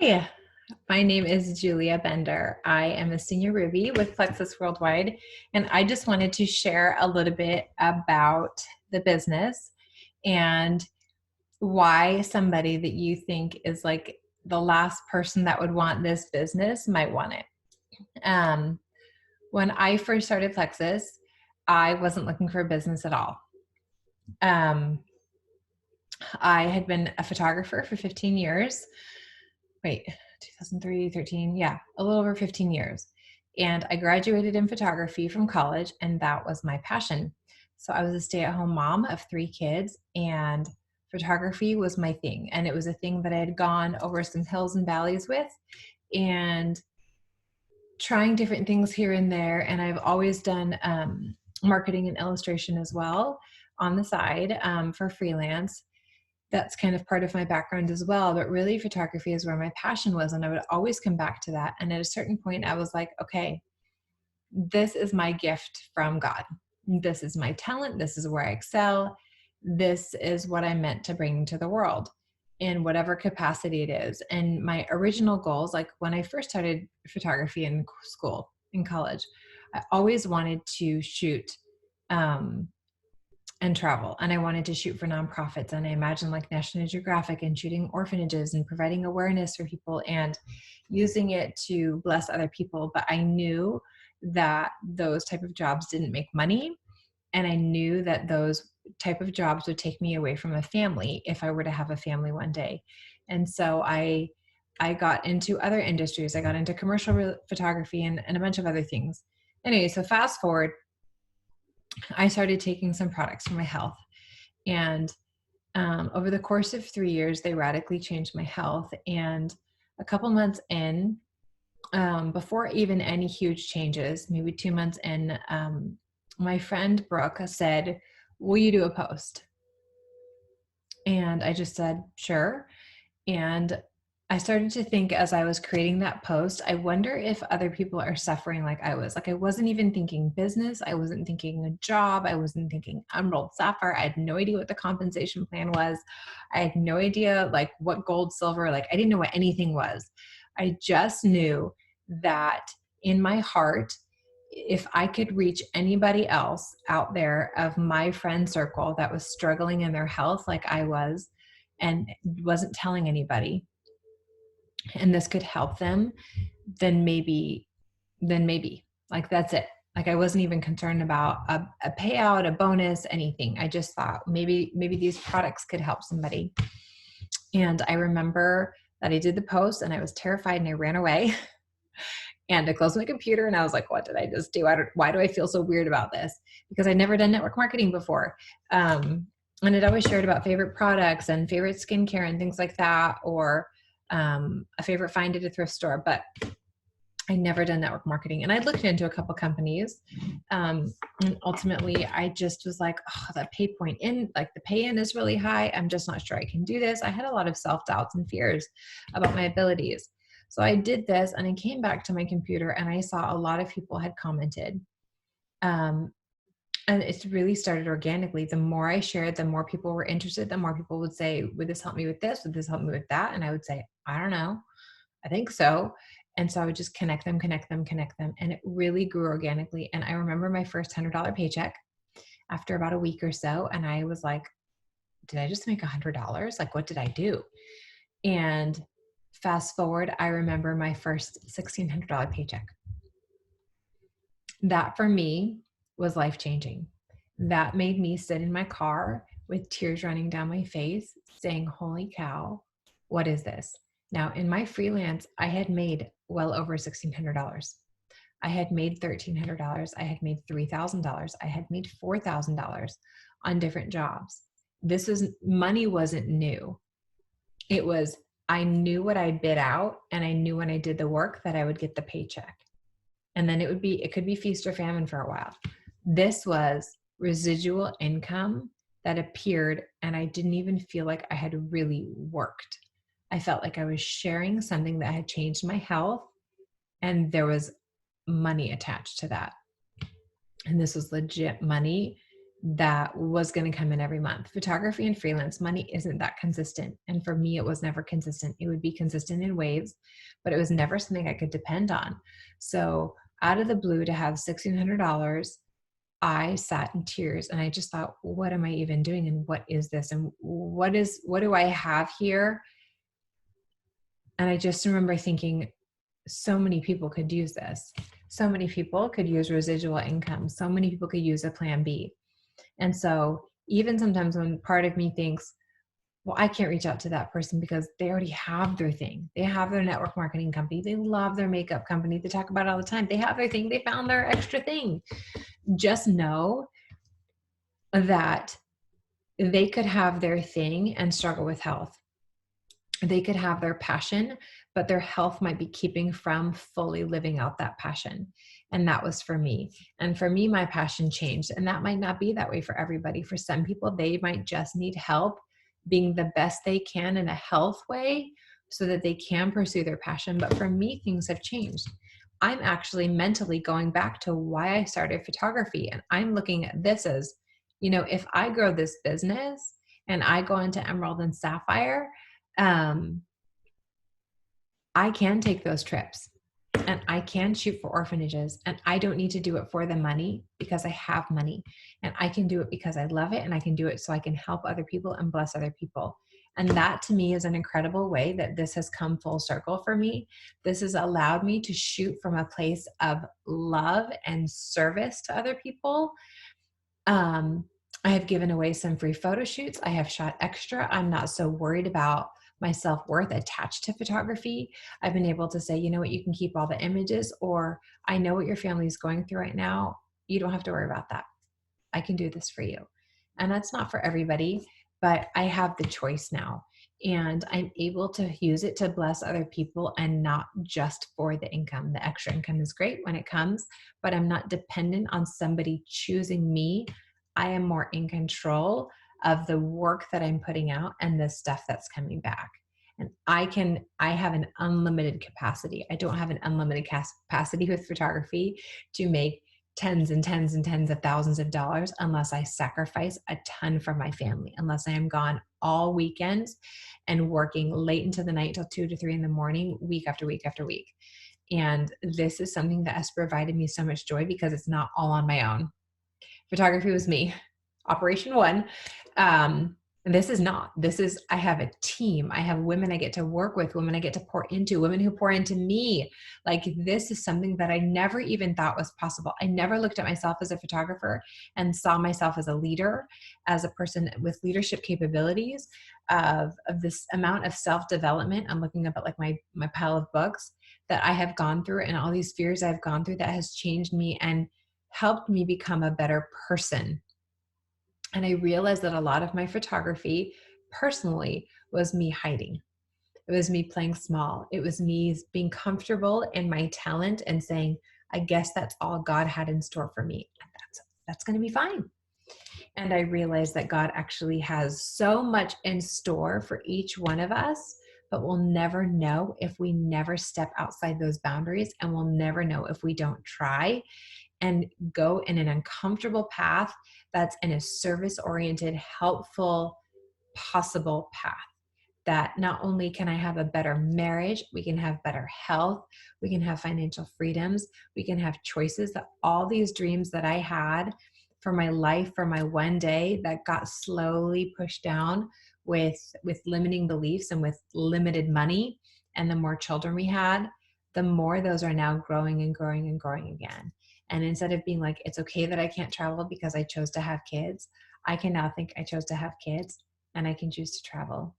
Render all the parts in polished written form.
Hi, my name is Julia Bender. I am a senior Ruby with Plexus Worldwide, and I just wanted to share a little bit about the business and why somebody that you think is like the last person that would want this business might want it. Um, when I first started Plexus, I wasn't looking for a business at all. I had been a photographer for 15 years. Wait, 2003, 13, yeah, a little over 15 years. And I graduated in photography from college, and that was my passion. So I was a stay-at-home mom of 3 kids, and photography was my thing. And it was a thing that I had gone over some hills and valleys with, and trying different things here and there. And I've always done marketing and illustration as well on the side for freelance. That's kind of part of my background as well, but really photography is where my passion was, and I would always come back to that. And at a certain point I was like, okay, this is my gift from God. This is my talent. This is where I excel. This is what I'm meant to bring to the world in whatever capacity it is. And my original goals, like when I first started photography in school, in college, I always wanted to shoot and travel. And I wanted to shoot for nonprofits. And I imagined like National Geographic and shooting orphanages and providing awareness for people and using it to bless other people. But I knew that those type of jobs didn't make money. And I knew that those type of jobs would take me away from a family if I were to have a family one day. And so I got into other industries. I got into commercial photography and a bunch of other things. Anyway, so fast forward, I started taking some products for my health. And over the course of 3 years, they radically changed my health. And a couple months in, before even any huge changes, maybe 2 months in, my friend Brooke said, "Will you do a post?" And I just said, "Sure." And I started to think as I was creating that post, I wonder if other people are suffering like I was. Like I wasn't even thinking business. I wasn't thinking a job. I wasn't thinking Emerald Sapphire. I had no idea what the compensation plan was. I had no idea like what gold, silver, like I didn't know what anything was. I just knew that in my heart, if I could reach anybody else out there of my friend circle that was struggling in their health like I was and wasn't telling anybody, and this could help them, then maybe like that's it. Like I wasn't even concerned about a payout, a bonus, anything. I just thought maybe these products could help somebody. And I remember that I did the post and I was terrified and I ran away and I closed my computer and I was like, what did I just do? Why do I feel so weird about this? Because I'd never done network marketing before. And I'd always shared about favorite products and favorite skincare and things like that, or a favorite find at a thrift store, but I never done network marketing. And I looked into a couple companies. And ultimately I just was like, oh, the pay in is really high. I'm just not sure I can do this. I had a lot of self-doubts and fears about my abilities. So I did this and I came back to my computer and I saw a lot of people had commented. And it's really started organically. The more I shared, the more people were interested, the more people would say, would this help me with this? Would this help me with that? And I would say, I don't know. I think so. And so I would just connect them. And it really grew organically. And I remember my first $100 paycheck after about a week or so. And I was like, did I just make $100? Like, what did I do? And fast forward, I remember my first $1,600 paycheck. That for me was life-changing. That made me sit in my car with tears running down my face saying, holy cow, what is this? Now in my freelance, I had made well over $1,600. I had made $1,300. I had made $3,000. I had made $4,000 on different jobs. Money wasn't new. It was, I knew what I bid out and I knew when I did the work that I would get the paycheck. And then it could be feast or famine for a while. This was residual income that appeared and I didn't even feel like I had really worked. I felt like I was sharing something that had changed my health and there was money attached to that. And this was legit money that was going to come in every month. Photography and freelance money isn't that consistent. And for me, it was never consistent. It would be consistent in waves, but it was never something I could depend on. So out of the blue, to have $1,600, I sat in tears and I just thought, what am I even doing? And what is this? And what do I have here? And I just remember thinking, so many people could use this. So many people could use residual income. So many people could use a plan B. And so even sometimes when part of me thinks, well, I can't reach out to that person because they already have their thing. They have their network marketing company. They love their makeup company. They talk about it all the time. They have their thing. They found their extra thing. Just know that they could have their thing and struggle with health. They could have their passion, but their health might be keeping from fully living out that passion. And that was for me. And for me, my passion changed. And that might not be that way for everybody. For some people, they might just need help being the best they can in a health way so that they can pursue their passion. But for me, things have changed. I'm actually mentally going back to why I started photography. And I'm looking at this as, if I grow this business and I go into Emerald and Sapphire, I can take those trips and I can shoot for orphanages, and I don't need to do it for the money because I have money, and I can do it because I love it, and I can do it so I can help other people and bless other people. And that to me is an incredible way that this has come full circle for me. This has allowed me to shoot from a place of love and service to other people. I have given away some free photo shoots. I have shot extra. I'm not so worried about my self-worth attached to photography. I've been able to say, you know what, you can keep all the images, or I know what your family is going through right now. You don't have to worry about that. I can do this for you. And that's not for everybody, but I have the choice now. And I'm able to use it to bless other people and not just for the income. The extra income is great when it comes, but I'm not dependent on somebody choosing me. I am more in control of the work that I'm putting out and the stuff that's coming back. And I have an unlimited capacity. I don't have an unlimited capacity with photography to make tens and tens and tens of thousands of dollars unless I sacrifice a ton for my family, unless I am gone all weekends and working late into the night till 2 to 3 in the morning, week after week after week. And this is something that has provided me so much joy because it's not all on my own. Photography was me, operation one. I have a team. I have women I get to work with, women I get to pour into, women who pour into me. Like, this is something that I never even thought was possible. I never looked at myself as a photographer and saw myself as a leader, as a person with leadership capabilities of this amount of self-development. I'm looking up at like my pile of books that I have gone through and all these fears I've gone through that has changed me and helped me become a better person. And I realized that a lot of my photography personally was me hiding. It was me playing small. It was me being comfortable in my talent and saying, I guess that's all God had in store for me. And that's going to be fine. And I realized that God actually has so much in store for each one of us, but we'll never know if we never step outside those boundaries, and we'll never know if we don't try and go in an uncomfortable path that's in a service-oriented, helpful, possible path. That not only can I have a better marriage, we can have better health, we can have financial freedoms, we can have choices, that all these dreams that I had for my life, for my one day, that got slowly pushed down with limiting beliefs and with limited money, and the more children we had, the more those are now growing and growing and growing again. And instead of being like, it's okay that I can't travel because I chose to have kids, I can now think I chose to have kids and I can choose to travel.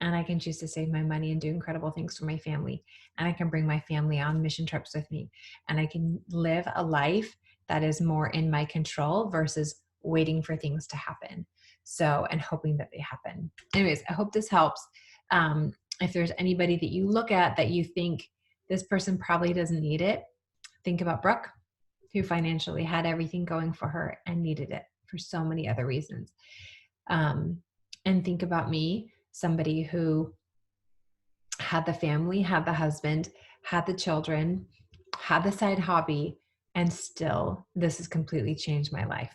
And I can choose to save my money and do incredible things for my family. And I can bring my family on mission trips with me. And I can live a life that is more in my control versus waiting for things to happen. So, and hoping that they happen. Anyways, I hope this helps. If there's anybody that you look at that you think this person probably doesn't need it, think about Brooke, who financially had everything going for her and needed it for so many other reasons. And think about me, somebody who had the family, had the husband, had the children, had the side hobby, and still this has completely changed my life.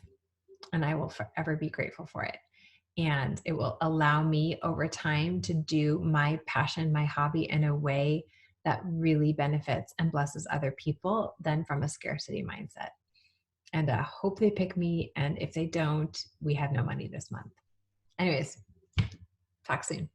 and I will forever be grateful for it. And it will allow me over time to do my passion, my hobby in a way that really benefits and blesses other people than from a scarcity mindset. And I hope they pick me. And if they don't, we have no money this month. Anyways, talk soon.